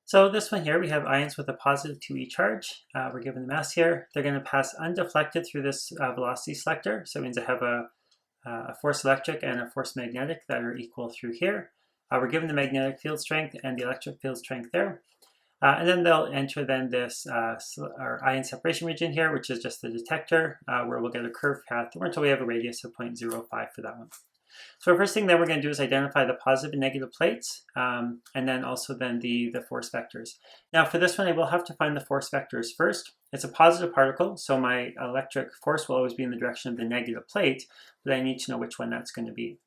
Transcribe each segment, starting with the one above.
So this one here, we have ions with a positive 2e charge. We're given the mass here. They're going to pass undeflected through this velocity selector. So it means I have a force electric and a force magnetic that are equal through here. We're given the magnetic field strength and the electric field strength there. And then they'll enter then this our ion separation region here, which is just the detector, where we'll get a curved path until we have a radius of 0.05 for that one. So the first thing that we're going to do is identify the positive and negative plates, and then also then the force vectors. Now for this one, I will have to find the force vectors first. It's a positive particle, so my electric force will always be in the direction of the negative plate, but I need to know which one that's going to be.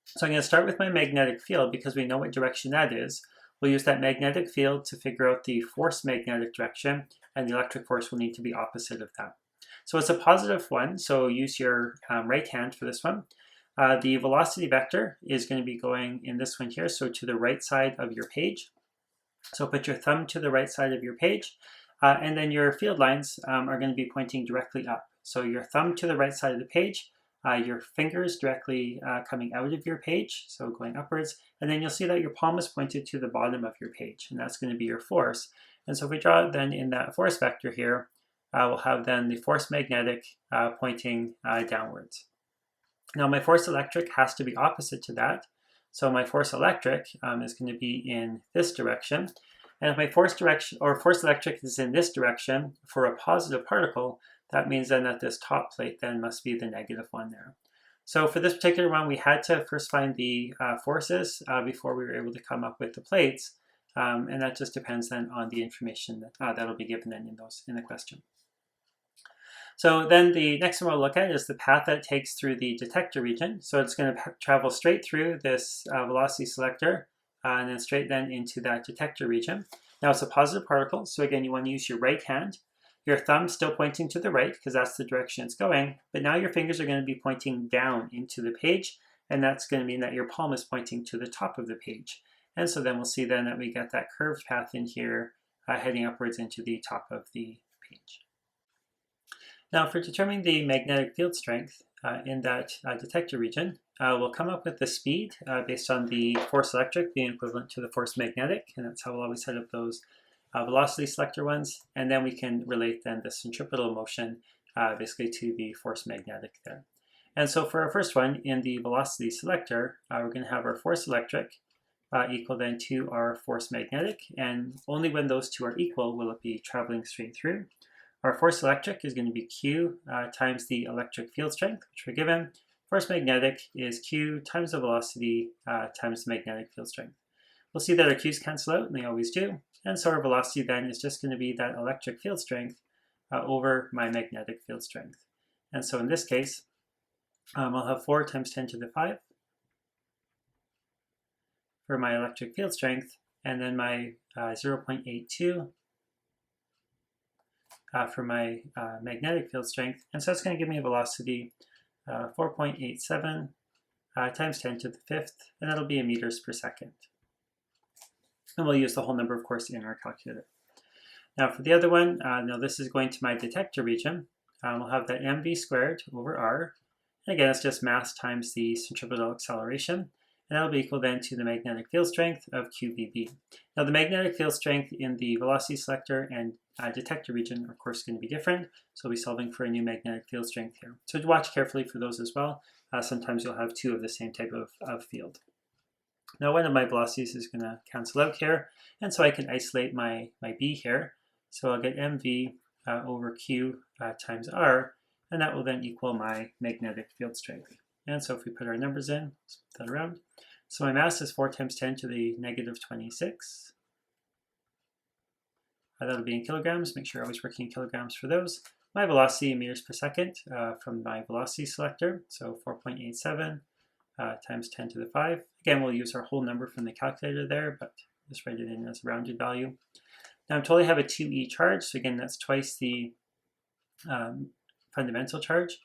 So I'm going to start with my magnetic field because we know what direction that is. We'll use that magnetic field to figure out the force magnetic direction, and the electric force will need to be opposite of that. So it's a positive one, so use your right hand for this one. The velocity vector is going to be going in this one here, so to the right side of your page. So put your thumb to the right side of your page, and then your field lines are going to be pointing directly up. So your thumb to the right side of the page, your fingers directly coming out of your page, so going upwards, and then you'll see that your palm is pointed to the bottom of your page, and that's going to be your force. And so if we draw it then in that force vector here, we'll have then the force magnetic pointing downwards. Now my force electric has to be opposite to that. So my force electric is going to be in this direction. And if my force electric is in this direction for a positive particle, that means then that this top plate then must be the negative one there. So for this particular one, we had to first find the forces before we were able to come up with the plates. And that just depends then on the information that'll be given then in the question. So then the next one we'll look at is the path that it takes through the detector region. So it's going to travel straight through this velocity selector and then straight then into that detector region. Now it's a positive particle, so again you want to use your right hand. Your thumb still pointing to the right because that's the direction it's going, but now your fingers are going to be pointing down into the page, and that's going to mean that your palm is pointing to the top of the page. And so then we'll see then that we get that curved path in here heading upwards into the top of the page. Now for determining the magnetic field strength in that detector region, we'll come up with the speed based on the force electric being equivalent to the force magnetic, and that's how we'll always set up those velocity selector ones, and then we can relate then the centripetal motion basically to the force magnetic there. And so for our first one, in the velocity selector, we're going to have our force electric equal then to our force magnetic, and only when those two are equal will it be traveling straight through. Our force electric is going to be Q times the electric field strength, which we're given. Force magnetic is Q times the velocity times the magnetic field strength. We'll see that our Q's cancel out, and they always do. And so our velocity then is just going to be that electric field strength over my magnetic field strength. And so in this case, I'll have 4 times 10 to the 5 for my electric field strength, and then my 0.82 for my magnetic field strength. And so it's going to give me a velocity 4.87 times 10 to the 5th, and that'll be in meters per second. And we'll use the whole number, of course, in our calculator. Now for the other one, now this is going to my detector region. We'll have that mv squared over r. And again, it's just mass times the centripetal acceleration. And that'll be equal then to the magnetic field strength of QVB. Now the magnetic field strength in the velocity selector and detector region are of course going to be different, so we'll be solving for a new magnetic field strength here. So watch carefully for those as well. Sometimes you'll have two of the same type of field. Now one of my velocities is going to cancel out here, and so I can isolate my B here. So I'll get mv over q times r, and that will then equal my magnetic field strength. And so if we put our numbers in, flip that around. So my mass is 4 times 10 to the negative 26. That'll be in kilograms. Make sure you're always working in kilograms for those. My velocity in meters per second from my velocity selector, so 4.87 times 10 to the 5. Again, we'll use our whole number from the calculator there, but just write it in as a rounded value. Now I'm told I have a 2e charge, so again, that's twice the fundamental charge.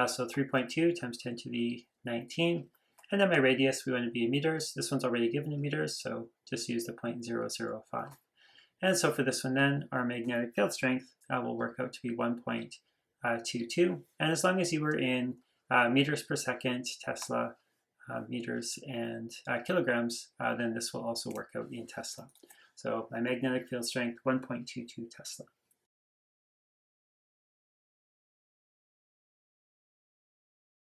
So 3.2 times 10 to the 19. And then my radius, we want to be in meters. This one's already given in meters, so just use the 0.005. And so for this one then, our magnetic field strength will work out to be 1.22. And as long as you were in meters per second, Tesla, meters, and kilograms, then this will also work out in Tesla. So my magnetic field strength, 1.22 Tesla.